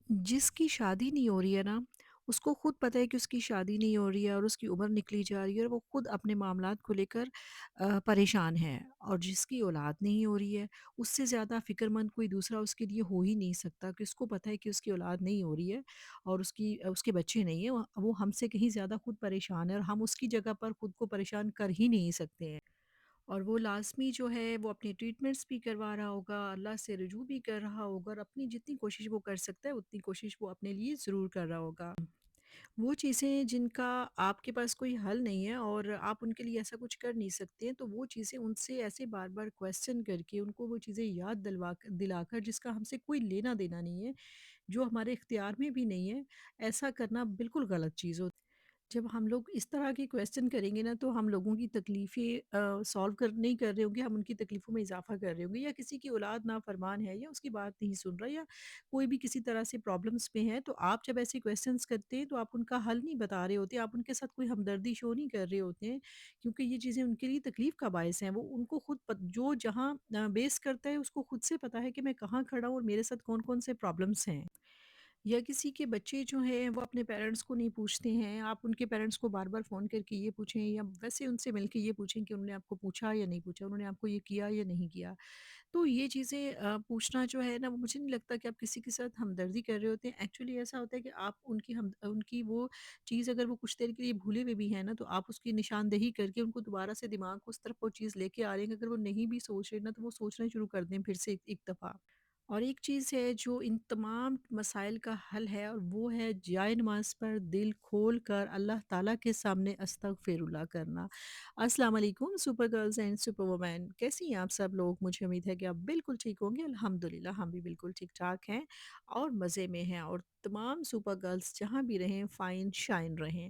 जिसकी शादी नहीं हो रही है ना, उसको खुद पता है कि उसकी शादी नहीं हो रही है और उसकी उम्र निकली जा रही है और वो खुद अपने मामलात को लेकर परेशान है। और जिसकी औलाद नहीं हो रही है, उससे ज़्यादा फ़िक्रमंद कोई दूसरा उसके लिए हो ही नहीं सकता कि उसको पता है कि उसकी औलाद नहीं हो रही है और उसके बच्चे नहीं हैं। वो हमसे कहीं ज़्यादा खुद परेशान है और हम उसकी जगह पर खुद को परेशान कर ही नहीं सकते हैं। और वो लाज़मी जो है वो अपने ट्रीटमेंट्स भी करवा रहा होगा, अल्लाह से रुजू भी कर रहा होगा और अपनी जितनी कोशिश वो कर सकता है उतनी कोशिश वो अपने लिए ज़रूर कर रहा होगा। वो चीज़ें जिनका आपके पास कोई हल नहीं है और आप उनके लिए ऐसा कुछ कर नहीं सकते हैं, तो वो चीज़ें उनसे ऐसे बार-बार क्वेश्चन करके उनको वो चीज़ें याद दिलाकर जिसका हमसे कोई लेना-देना नहीं है, जो हमारे इख्तियार में भी नहीं है, ऐसा करना बिल्कुल गलत चीज़ होती है। जब हम लोग इस तरह के क्वेश्चन करेंगे ना तो हम लोगों की तकलीफ़ें सॉल्व कर नहीं कर रहे होंगे, हम उनकी तकलीफ़ों में इज़ाफ़ा कर रहे होंगे या किसी की औलाद नाफ़रमान है या उसकी बात नहीं सुन रहा या कोई भी किसी तरह से प्रॉब्लम्स में है, तो आप जब ऐसे क्वेश्चन्स करते हैं तो आप उनका हल नहीं बता रहे होते, आप उनके साथ कोई हमदर्दी शो नहीं कर रहे होते हैं, क्योंकि ये चीज़ें उनके लिए तकलीफ़ का बायस हैं। वो उनको खुद जो जहाँ बेस करता है उसको खुद से पता है कि मैं कहाँ खड़ा हूँ और मेरे साथ कौन-कौन से प्रॉब्लम्स हैं। या किसी के बच्चे जो हैं वो अपने पेरेंट्स को नहीं पूछते हैं, आप उनके पेरेंट्स को बार-बार फ़ोन करके ये पूछें या वैसे उनसे मिल के ये पूछें कि उन्होंने आपको पूछा या नहीं पूछा, उन्होंने आपको ये किया या नहीं किया। तो ये चीज़ें पूछना जो है ना वो मुझे नहीं लगता कि आप किसी के साथ हमदर्दी कर रहे होते हैं। एक्चुअली ऐसा होता है कि आप उनकी वो चीज़ अगर वो कुछ देर के लिए भूले हुए भी हैं ना, तो आप उसकी निशानदेही करके उनको दोबारा से दिमाग को उस तरफ वो चीज़ लेके आ रहे हैं कि अगर वो नहीं भी सोच रहे ना, तो वो सोचना शुरू कर दें फिर से एक दफ़ा। और एक चीज़ है जो इन तमाम मसाइल का हल है और वो है जाए नमाज़ पर दिल खोल कर अल्लाह ताला के सामने अस्तगफिरुल्लाह करना। अस्सलाम वालेकुम super girls and super women, कैसी हैं आप सब लोग? मुझे उम्मीद है कि आप बिल्कुल ठीक होंगे। अल्हम्दुलिल्लाह हम भी बिल्कुल ठीक-ठाक हैं और मज़े में हैं और तमाम सुपर गर्ल्स जहाँ भी रहें फ़ाइन शाइन रहें।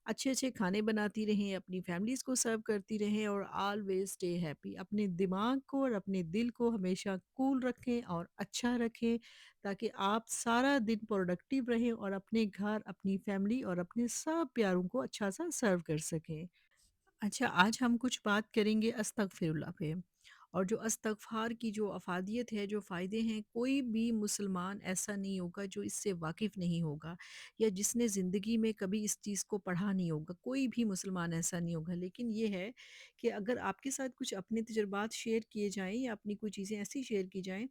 अच्छे-अच्छे खाने बनाती रहें, अपनी फैमिलीज़ को सर्व करती रहें और ऑलवेज़ स्टे हैप्पी। अपने दिमाग को और अपने दिल को हमेशा कूल रखें और अच्छा रखें, ताकि आप सारा दिन प्रोडक्टिव रहें और अपने घर, अपनी फैमिली और अपने सब प्यारों को अच्छा-सा सर्व कर सकें। अच्छा, आज हम कुछ बात करेंगे अस्तगफिरुल्लाह पे। और जो इस्तग़फ़ार की जो अफ़ादियत है, जो फ़ायदे हैं, कोई भी मुसलमान ऐसा नहीं होगा जो इससे वाकिफ़ नहीं होगा या जिसने ज़िंदगी में कभी इस चीज़ को पढ़ा नहीं होगा, कोई भी मुसलमान ऐसा नहीं होगा। लेकिन ये है कि अगर आपके साथ कुछ अपने तजुर्बात शेयर किए जाएँ या अपनी कोई चीज़ें ऐसी शेयर की जाएँ,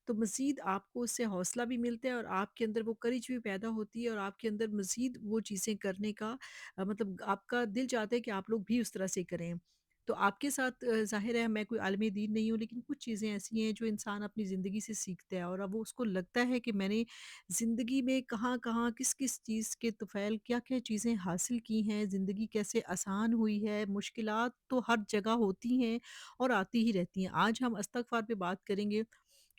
तो मज़ीद आपको उससे हौसला भी मिलता है और आपके अंदर वो करेज भी पैदा होती है और आपके अंदर मज़ीद वो चीज़ें करने का मतलब आपका दिल चाहता है कि आप लोग भी उस तरह से करें। तो आपके साथ ज़ाहिर है मैं कोई आलिम दीन नहीं हूँ, लेकिन कुछ चीज़ें ऐसी हैं जो इंसान अपनी ज़िंदगी से सीखता है और अब वो उसको लगता है कि मैंने ज़िंदगी में कहाँ-कहाँ, किस-किस चीज़ के तुफ़ैल क्या-क्या चीज़ें हासिल की हैं, ज़िंदगी कैसे आसान हुई है, मुश्किलात तो हर जगह होती हैं और आती ही रहती हैं। आज हम इस्तग़फ़ार पे बात करेंगे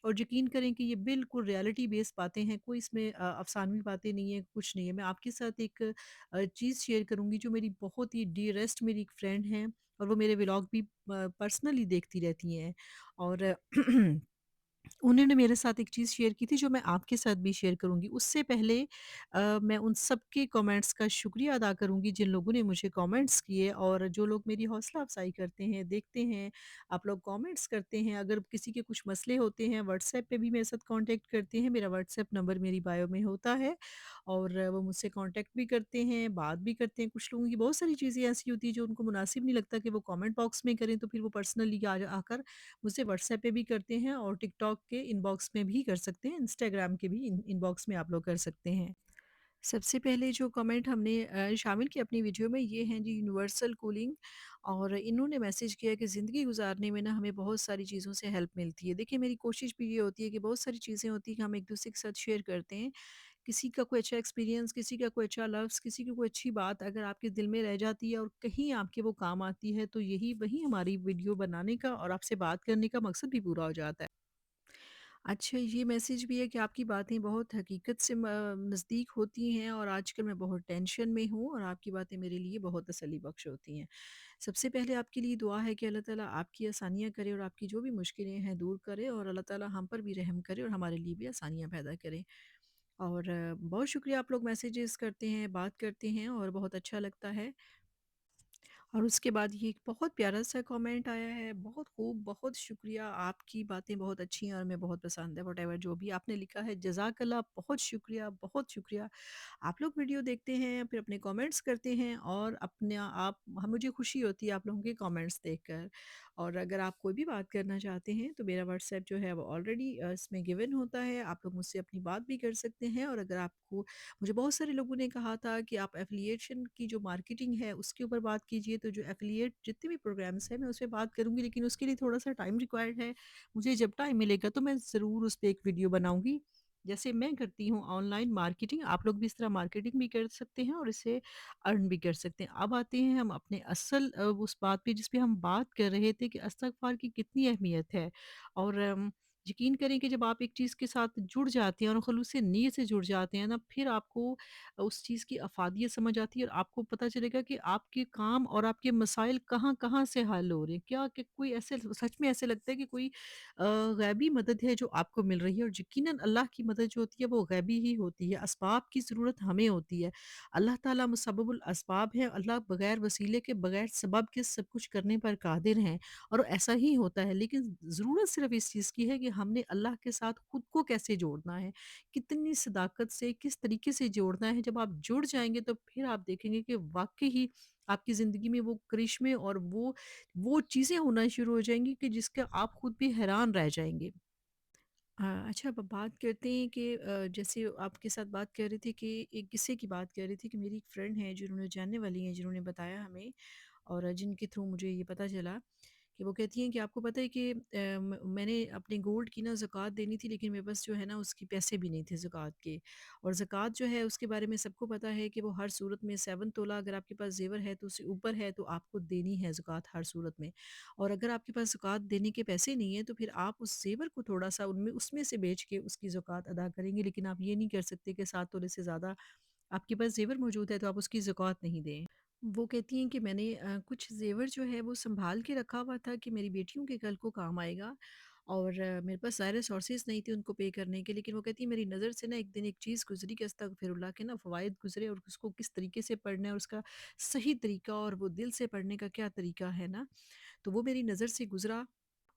और यकीन करें कि ये बिल्कुल रियलिटी बेस्ड बातें हैं, कोई इसमें अफ़सानवी बातें नहीं है, कुछ नहीं है। मैं आपके साथ एक चीज़ शेयर करूँगी जो मेरी बहुत ही डियरेस्ट मेरी एक फ्रेंड हैं और वो मेरे व्लॉग भी पर्सनली देखती रहती हैं और उन्होंने मेरे साथ एक चीज़ शेयर की थी जो मैं आपके साथ भी शेयर करूँगी। उससे पहले मैं उन सबके कमेंट्स का शुक्रिया अदा करूँगी जिन लोगों ने मुझे कमेंट्स किए और जो लोग मेरी हौसला अफ़ज़ाई करते हैं, देखते हैं, आप लोग कमेंट्स करते हैं। अगर किसी के कुछ मसले होते हैं व्हाट्सएप पे भी मेरे साथ कॉन्टैक्ट करते हैं। मेरा व्हाट्सएप नंबर मेरी बायो में होता है और वो मुझसे कॉन्टैक्ट भी करते हैं, बात भी करते हैं। कुछ लोगों की बहुत सारी चीज़ें ऐसी होती हैं जो उनको मुनासिब नहीं लगता कि वो कमेंट बॉक्स में करें, तो फिर वो पर्सनली आकर मुझसे व्हाट्सएप पे भी करते हैं और टिकटॉक के इनबॉक्स में भी कर सकते हैं, इंस्टाग्राम के भी इनबॉक्स में आप लोग कर सकते हैं। सबसे पहले जो कमेंट हमने शामिल किया अपनी वीडियो में ये हैं जी यूनिवर्सल कूलिंग और इन्होंने मैसेज किया कि ज़िंदगी गुज़ारने में ना हमें बहुत सारी चीज़ों से हेल्प मिलती है। देखिए मेरी कोशिश भी ये होती है कि बहुत सारी चीज़ें होती हैं कि हम एक-दूसरे के साथ शेयर करते हैं। किसी का कोई अच्छा एक्सपीरियंस, किसी का कोई अच्छा लफ्ज़, किसी की कोई अच्छी बात अगर आपके दिल में रह जाती है और कहीं आपके वो काम आती है, तो यही वही हमारी वीडियो बनाने का और आपसे बात करने का मकसद भी पूरा हो जाता है। अच्छा, ये मैसेज भी है कि आपकी बातें बहुत हकीकत से नज़दीक होती हैं और आजकल मैं बहुत टेंशन में हूँ और आपकी बातें मेरे लिए बहुत तसल्ली बख्श होती हैं। सबसे पहले आपके लिए दुआ है कि अल्लाह ताला आपकी आसानियाँ करे और आपकी जो भी मुश्किलें हैं दूर करे और अल्लाह ताला हम पर भी रहम करे और हमारे लिए भी आसानियाँ पैदा करे। और बहुत शुक्रिया आप लोग मैसेजेस करते हैं, बात करते हैं और बहुत अच्छा लगता है। और उसके बाद ये एक बहुत प्यारा-सा कमेंट आया है, बहुत खूब, बहुत शुक्रिया, आपकी बातें बहुत अच्छी हैं और हमें बहुत पसंद है, व्हाटएवर जो भी आपने लिखा है, जज़ाकल्लाह, बहुत शुक्रिया, बहुत शुक्रिया। आप लोग वीडियो देखते हैं, फिर अपने कमेंट्स करते हैं और अपने आप मुझे खुशी होती है आप लोगों के कमेंट्स देखकर। और अगर आप कोई भी बात करना चाहते हैं, तो मेरा व्हाट्सएप जो है वो ऑलरेडी इसमें गिवन होता है, आप लोग मुझसे अपनी बात भी कर सकते हैं और अगर आपको मुझे बहुत सारे लोगों ने कहा था कि आप एफ़िलिएशन की जो मार्केटिंग है उसके ऊपर बात कीजिए, तो जो एफ़िलिएट जितने भी प्रोग्राम्स हैं मैं उस पे बात करूँगी, लेकिन उसके लिए थोड़ा-सा टाइम रिक्वायर्ड है। मुझे जब टाइम मिलेगा तो मैं ज़रूर उस पे एक वीडियो बनाऊँगी। जैसे मैं करती हूँ ऑनलाइन मार्केटिंग, आप लोग भी इस तरह मार्केटिंग भी कर सकते हैं और इससे अर्न भी कर सकते हैं। अब आते हैं हम अपने असल उस बात पे जिस पे हम बात कर रहे थे कि इस्तग़फ़ार की कितनी अहमियत है। और यकीन करें कि जब आप एक चीज़ के साथ जुड़ जाते हैं और ख़ुलूस नियत से जुड़ जाते हैं ना, फिर आपको उस चीज़ की अफ़ादियत समझ आती है और आपको पता चलेगा कि आपके काम और आपके मसाइल कहाँ-कहाँ से हल हो रहे हैं। क्या कि कोई ऐसे सच में ऐसे लगता है कि कोई गैबी मदद है जो आपको मिल रही है और यकीनन अल्लाह की मदद जो होती है वो गैबी ही होती है। असबाब की ज़रूरत हमें होती है। अल्लाह ताला मुसब्बिबुल असबाब है, अल्लाह बगैर वसीले के, बगैर सबब के सब कुछ करने पर कादिर हैं और ऐसा ही होता है। लेकिन ज़रूरत सिर्फ़ इस चीज़ की है कि हमने अल्लाह के साथ खुद को कैसे जोड़ना है, कितनी सदाकत से, किस तरीके से जोड़ना है। जब आप जुड़ जाएँगे तो फिर आप देखेंगे कि वाक़ई ही आपकी ज़िंदगी में वो करिश्मे और वो चीज़ें होना शुरू हो जाएँगी कि जिसका आप खुद भी हैरान रह जाएँगे। अच्छा, अब बात करते हैं कि जैसे आपके साथ बात कर रही थी कि एक किस्से की बात कर रही थी कि मेरी एक फ्रेंड है जिन्होंने जानने वाली हैं जिन्होंने बताया हमें और जिनके थ्रू मुझे ये पता चला कि वो कहती हैं कि आपको पता है कि मैंने अपने गोल्ड की ना ज़कात देनी थी, लेकिन मेरे पास जो है ना उसकी पैसे भी नहीं थे ज़कात के। और ज़कात जो है उसके बारे में सबको पता है कि वो हर सूरत में 7 तोला अगर आपके पास ज़ेवर है तो उससे ऊपर है तो आपको देनी है ज़कात हर सूरत में। और अगर आपके पास ज़कात देने के पैसे नहीं हैं तो फिर आप उस ज़ेवर को थोड़ा-सा उनमें उसमें से बेच के उसकी ज़कात अदा करेंगे, लेकिन आप ये नहीं कर सकते कि 7 तोले से ज़्यादा आपके पास ज़ेवर मौजूद है तो आप उसकी ज़कात नहीं दें। वो कहती हैं कि मैंने कुछ ज़ेवर जो है वो सँभाल के रखा हुआ था कि मेरी बेटियों के कल को काम आएगा और मेरे पास ज़ाहिर है सोर्सेज़ नहीं थे उनको पे करने के, लेकिन वो कहती है मेरी नज़र से ना एक दिन एक चीज़ गुज़री कि अस्तगफिरुल्लाह के ना फ़वाइद गुज़रे और उसको किस तरीके से पढ़ना है और उसका सही तरीका और वो दिल से पढ़ने का क्या तरीका है ना, तो वो मेरी नज़र से गुज़रा।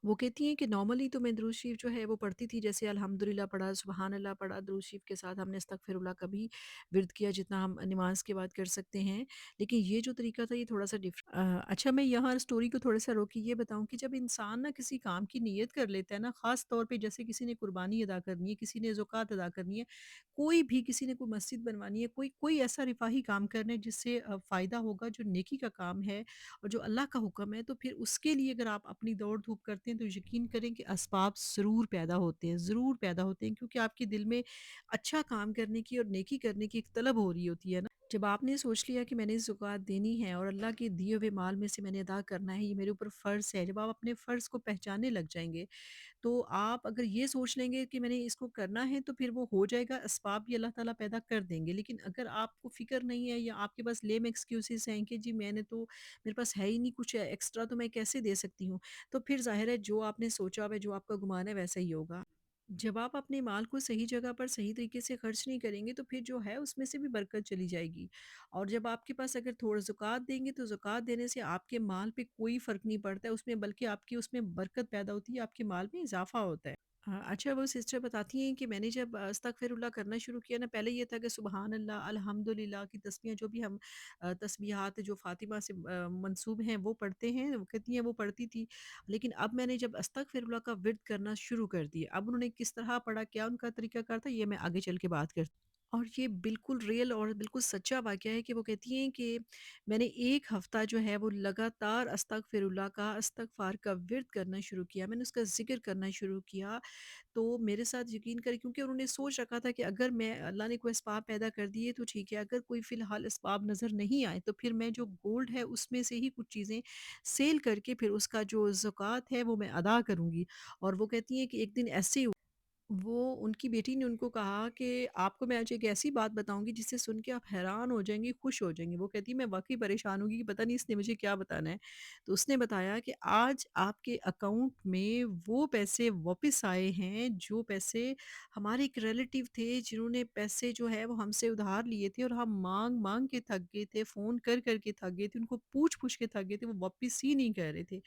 वो कहती हैं कि नॉर्मली तो मैं दुरूद शरीफ जो है वो पढ़ती थी, जैसे अल्हम्दुलिल्लाह पढ़ा, सुबहान अल्लाह पढ़ा, दुरूद शरीफ के साथ हमने अस्तगफिरुल्लाह का भी विर्द किया जितना हम नमाज़ के बाद कर सकते हैं। लेकिन ये जो तरीका था ये थोड़ा-सा अच्छा, मैं यहाँ स्टोरी को थोड़ा-सा रोक के ये बताऊँ कि जब इंसान ना किसी काम की नियत कर लेता है ना, ख़ास तौर पे जैसे किसी ने कुर्बानी अदा करनी है, किसी ने ज़कात अदा करनी है, कोई भी किसी ने कोई मस्जिद बनवानी है, कोई कोई ऐसा रिफ़ाही काम करना है जिससे फ़ायदा होगा, जो नेकी का काम है और जो अल्लाह का हुक्म है, तो फिर उसके लिए अगर आप अपनी दौड़-धूप करते हैं, तो यकीन करें कि असबाब ज़रूर पैदा होते हैं, ज़रूर पैदा होते हैं क्योंकि आपके दिल में अच्छा काम करने की और नेकी करने की एक तलब हो रही होती है ना। जब आपने सोच लिया कि मैंने ज़कात देनी है और अल्लाह के दिए हुए माल में से मैंने अदा करना है, ये मेरे ऊपर फ़र्ज़ है, जब आप अपने फ़र्ज़ को पहचानने लग जाएँगे, तो आप अगर ये सोच लेंगे कि मैंने इसको करना है तो फिर वो हो जाएगा, असबाब भी अल्लाह ताला पैदा कर देंगे। लेकिन अगर आपको फ़िक्र नहीं है या आपके पास लेम एक्सक्यूज़ेज़ हैं कि जी मैंने तो मेरे पास है ही नहीं कुछ एक्स्ट्रा तो मैं कैसे दे सकती हूँ? तो फिर ज़ाहिर है जो आपने सोचा हुआ है, जो आपका गुमान है वैसा ही होगा। जब आप अपने माल को सही जगह पर सही तरीके से खर्च नहीं करेंगे तो फिर जो है उसमें से भी बरकत चली जाएगी। और जब आपके पास अगर थोड़ा ज़कात देंगे तो ज़कात देने से आपके माल पे कोई फ़र्क नहीं पड़ता है, उसमें बल्कि आपकी उसमें बरकत पैदा होती है, आपके माल में इज़ाफ़ा होता है। अच्छा, वो सिस्टर बताती हैं कि मैंने जब अस्तगफिरुल्लाह करना शुरू किया ना, पहले ये था कि सुबहान अल्लाह, अल्हम्दुलिल्लाह की तस्बीहें जो भी हम तस्बीहात जो फ़ातिमा से मंसूब हैं वो पढ़ते हैं, वो कहती हैं वो पढ़ती थी। लेकिन अब मैंने जब अस्तगफिरुल्लाह का विर्द करना शुरू कर दिया, अब उन्होंने किस तरह पढ़ा, क्या उनका तरीक़ाकार था, ये मैं आगे चल के बात करती हूँ। और ये बिल्कुल रियल और बिल्कुल सच्चा वाक़या है कि वो कहती हैं कि मैंने 1 हफ़्ता जो है वो लगातार अस्तगफिरुल्लाह का, इस्तग़फ़ार का विर्द करना शुरू किया। मैंने उसका ज़िक्र करना शुरू किया, तो मेरे साथ यकीन करें क्योंकि उन्होंने सोच रखा था कि अगर मैं अल्लाह ने कोई असबाब पैदा कर दिए तो ठीक है, अगर कोई फ़िलहाल असबाब नज़र नहीं आए तो फिर मैं जो गोल्ड है उसमें से ही कुछ चीज़ें सेल करके फिर उसका जो ज़कात है वो मैं अदा करूँगी। और वो कहती हैं कि एक दिन ऐसे ही وہ ان کی بیٹی نے ان کو کہا کہ آپ کو میں آج ایک ایسی بات بتاؤں گی جسے سن کے آپ حیران ہو جائیں گی، خوش ہو جائیں گی۔ وہ کہتی ہے میں واقعی پریشان ہوں گی کہ پتہ نہیں اس نے مجھے کیا بتانا ہے۔ تو اس نے بتایا کہ آج آپ کے اکاؤنٹ میں وہ پیسے واپس آئے ہیں جو پیسے ہمارے ایک ریلیٹیو تھے جنہوں نے پیسے جو ہے وہ ہم سے ادھار لیے تھے اور ہم مانگ مانگ کے تھک گئے تھے، فون کر کر کے تھک گئے تھے، ان کو پوچھ پوچھ کے تھک گئے تھے، وہ واپس ہی نہیں کر رہے تھے۔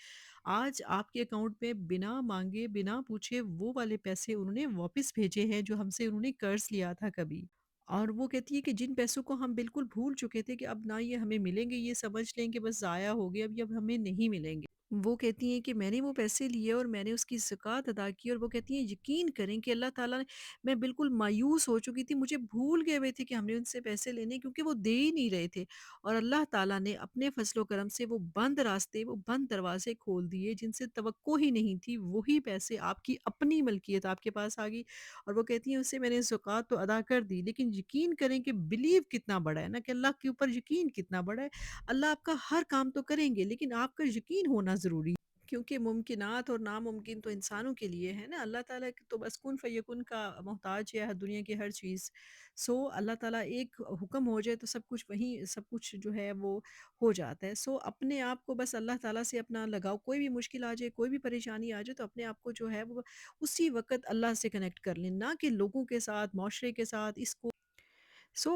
آج آپ کے اکاؤنٹ میں بنا مانگے، بنا پوچھے وہ والے پیسے انہوں نے واپس بھیجے ہیں جو ہم سے انہوں نے قرض لیا تھا کبھی۔ اور وہ کہتی ہے کہ جن پیسوں کو ہم بالکل بھول چکے تھے کہ اب نہ یہ ہمیں ملیں گے، یہ سمجھ لیں کہ بس ضائع ہو گئے، اب یہ اب ہمیں نہیں ملیں گے۔ وہ کہتی ہیں کہ میں نے وہ پیسے لیے اور میں نے اس کی زکوٰۃ ادا کی، اور وہ کہتی ہیں یقین کریں کہ اللہ تعالیٰ نے، میں بالکل مایوس ہو چکی تھی، مجھے بھول گئے ہوئے تھے کہ ہم نے ان سے پیسے لینے کیونکہ وہ دے ہی نہیں رہے تھے، اور اللہ تعالیٰ نے اپنے فضل و کرم سے وہ بند راستے، وہ بند دروازے کھول دیے جن سے توقع ہی نہیں تھی، وہی پیسے آپ کی اپنی ملکیت آپ کے پاس آ گئی۔ اور وہ کہتی ہیں اسے میں نے زکوٰۃ تو ادا کر دی، لیکن یقین کریں کہ بلیو کتنا بڑا ہے نا، کہ اللہ کے اوپر یقین کتنا بڑا ہے۔ اللہ آپ کا ہر کام تو کریں گے لیکن آپ کا یقین ہونا ضروری ہے، کیونکہ ممکنات اور ناممکن تو انسانوں کے لیے ہے نا، اللہ تعالیٰ تو بس کن فیکن کا محتاج ہے دنیا کی ہر چیز۔ اللہ تعالیٰ ایک حکم ہو جائے تو سب کچھ وہیں سب کچھ جو ہے وہ ہو جاتا ہے۔ اپنے آپ کو بس اللہ تعالیٰ سے اپنا لگاؤ، کوئی بھی مشکل آ جائے، کوئی بھی پریشانی آ جائے تو اپنے آپ کو جو ہے وہ اسی وقت اللہ سے کنیکٹ کر لیں، نہ کہ لوگوں کے ساتھ، معاشرے کے ساتھ، اس کو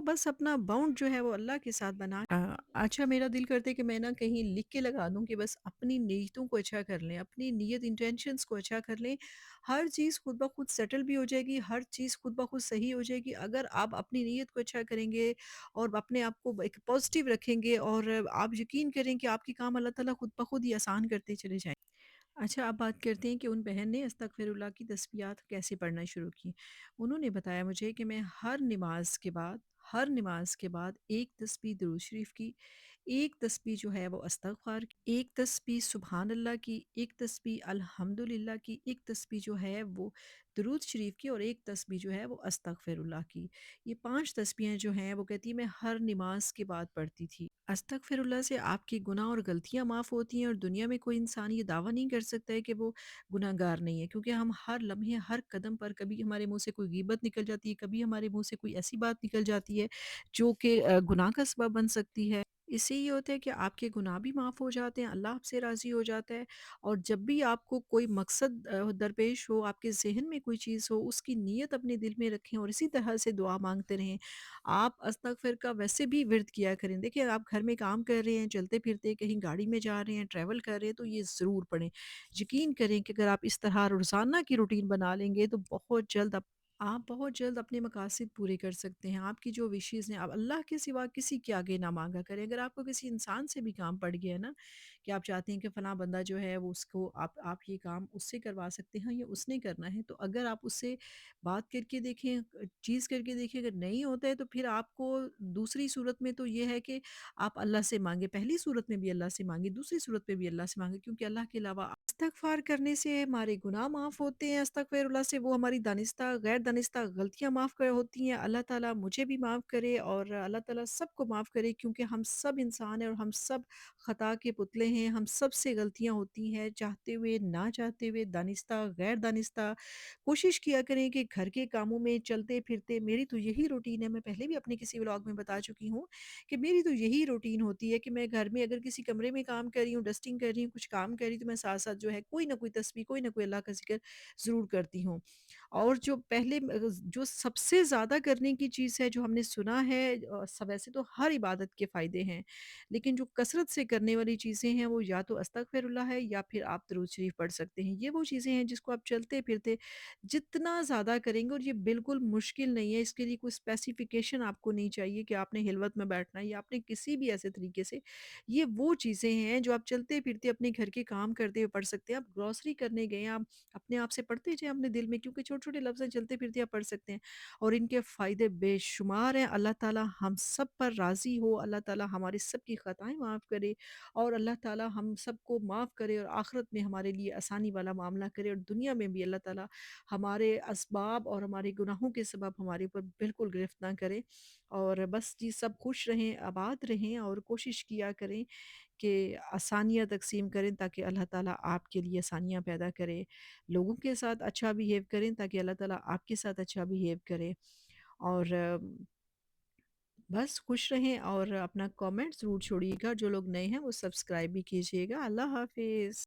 بس اپنا باؤنڈ جو ہے وہ اللہ کے ساتھ بنا اچھا میرا دل کرتا ہے کہ میں نا کہیں لکھ کے لگا دوں کہ بس اپنی نیتوں کو اچھا کر لیں، اپنی نیت انٹینشنز کو اچھا کر لیں، ہر چیز خود بخود سیٹل بھی ہو جائے گی، ہر چیز خود بخود صحیح ہو جائے گی اگر آپ اپنی نیت کو اچھا کریں گے اور اپنے آپ کو ایک پازیٹیو رکھیں گے، اور آپ یقین کریں کہ آپ کے کام اللہ تعالیٰ خود بخود ہی آسان کرتے چلے جائیں۔ اچھا آپ بات کرتے ہیں کہ ان بہن نے استغفر اللہ کی تسبیحات کیسے پڑھنا شروع کی۔ انہوں نے بتایا مجھے کہ میں ہر نماز کے بعد ایک تسبیح درود شریف کی، ایک تسبیح جو ہے وہ استغفار کی، ایک تسبیح سبحان اللہ کی، ایک تسبیح الحمدللہ کی، ایک تسبیح جو ہے وہ درود شریف کی، اور ایک تسبیح جو ہے وہ استغفر اللہ کی۔ یہ 5 تسبیحیں جو ہیں وہ کہتی ہے میں ہر نماز کے بعد پڑھتی تھی۔ استغفر اللہ سے آپ کی گناہ اور غلطیاں معاف ہوتی ہیں، اور دنیا میں کوئی انسان یہ دعویٰ نہیں کر سکتا ہے کہ وہ گناہ گار نہیں ہے، کیونکہ ہم ہر لمحے ہر قدم پر کبھی ہمارے منہ سے کوئی غیبت نکل جاتی ہے، کبھی ہمارے منہ سے کوئی ایسی بات نکل جاتی ہے جو کہ گناہ کا سبب بن سکتی ہے۔ اس سے یہ ہوتا ہے کہ آپ کے گناہ بھی معاف ہو جاتے ہیں، اللہ آپ سے راضی ہو جاتا ہے، اور جب بھی آپ کو کوئی مقصد درپیش ہو، آپ کے ذہن میں کوئی چیز ہو، اس کی نیت اپنے دل میں رکھیں اور اسی طرح سے دعا مانگتے رہیں۔ آپ استغفر کا ویسے بھی ورد کیا کریں، دیکھیں آپ گھر میں کام کر رہے ہیں، چلتے پھرتے کہیں گاڑی میں جا رہے ہیں، ٹریول کر رہے ہیں تو یہ ضرور پڑھیں۔ یقین کریں کہ اگر آپ اس طرح روزانہ کی روٹین بنا لیں گے تو بہت جلد اپنے مقاصد پورے کر سکتے ہیں، آپ کی جو وشیز ہیں، آپ اللہ کے سوا کسی کے آگے نہ مانگا کریں۔ اگر آپ کو کسی انسان سے بھی کام پڑ گیا ہے نا، کہ آپ چاہتے ہیں کہ فلاں بندہ جو ہے وہ اس کو آپ یہ کام اس سے کروا سکتے ہیں یا اس نے کرنا ہے، تو اگر آپ اس سے بات کر کے دیکھیں، چیز کر کے دیکھیں، اگر نہیں ہوتا ہے تو پھر آپ کو دوسری صورت میں تو یہ ہے کہ آپ اللہ سے مانگیں، پہلی صورت میں بھی اللہ سے مانگیں، دوسری صورت میں بھی اللہ سے مانگیں، کیونکہ اللہ کے علاوہ استغفار کرنے سے ہمارے گناہ معاف ہوتے ہیں، استغفر اللہ سے وہ ہماری دانستہ غیر دانستہ غلطیاں معاف کر ہوتی ہیں۔ اللہ تعالیٰ مجھے بھی معاف کرے اور اللہ تعالیٰ سب کو معاف کرے، کیونکہ ہم سب انسان ہیں اور ہم سب خطا کے پتلے ہیں، ہم سب سے غلطیاں ہوتی ہیں، چاہتے ہوئے نہ چاہتے ہوئے، دانستہ غیر دانستہ۔ کوشش کیا کریں کہ گھر کے کاموں میں چلتے پھرتے، میری تو یہی روٹین ہے، میں پہلے بھی اپنے کسی ولاگ میں بتا چکی ہوں کہ میری تو یہی روٹین ہوتی ہے کہ میں گھر میں اگر کسی کمرے میں کام کر رہی ہوں، ڈسٹنگ کر رہی ہوں، کچھ کام کر رہی ہوں، تو میں ساتھ ساتھ جو ہے کوئی نہ کوئی تسبیح، کوئی نہ کوئی اللہ کا ذکر ضرور کرتی ہوں۔ اور جو پہلے جو سب سے زیادہ کرنے کی چیز ہے جو ہم نے سنا ہے، ویسے تو ہر عبادت کے فائدے ہیں، لیکن جو کثرت سے کرنے والی چیزیں ہیں وہ یا تو استغفر اللہ ہے یا پھر آپ درود شریف پڑھ سکتے ہیں۔ یہ وہ چیزیں ہیں جس کو آپ چلتے پھرتے جتنا زیادہ کریں گے، اور یہ بالکل مشکل نہیں ہے، اس کے لیے کوئی اسپیسیفیکیشن آپ کو نہیں چاہیے کہ آپ نے ہلوت میں بیٹھنا ہے یا آپ نے کسی بھی ایسے طریقے سے، یہ وہ چیزیں ہیں جو آپ چلتے پھرتے اپنے گھر کے کام کرتے ہوئے پڑھ سکتے ہیں۔ آپ گروسری کرنے گئے ہیں، آپ اپنے آپ سے پڑھتے جائیں اپنے دل میں، کیونکہ چھوٹے چھوٹے لفظ ہیں، چلتے پھرتے آپ پڑھ سکتے ہیں اور ان کے فائدے بے شمار ہیں۔ اللہ تعالیٰ ہم سب پر راضی ہو، اللہ تعالیٰ ہمارے سب کی خطائیں معاف کرے، اور اللہ تعالیٰ ہم سب کو معاف کرے اور آخرت میں ہمارے لیے آسانی والا معاملہ کرے، اور دنیا میں بھی اللہ تعالیٰ ہمارے اسباب اور ہمارے گناہوں کے سبب ہمارے اوپر بالکل گرفت نہ کرے، اور بس جی سب خوش رہیں، آباد رہیں اور کوشش کیا کریں کہ آسانیاں تقسیم کریں تاکہ اللہ تعالیٰ آپ کے لیے آسانیاں پیدا کرے، لوگوں کے ساتھ اچھا بیہیو کریں تاکہ اللہ تعالیٰ آپ کے ساتھ اچھا بیہیو کرے، اور بس خوش رہیں اور اپنا کامنٹ ضرور چھوڑیے گا، جو لوگ نئے ہیں وہ سبسکرائب بھی کیجیے گا۔ اللہ حافظ۔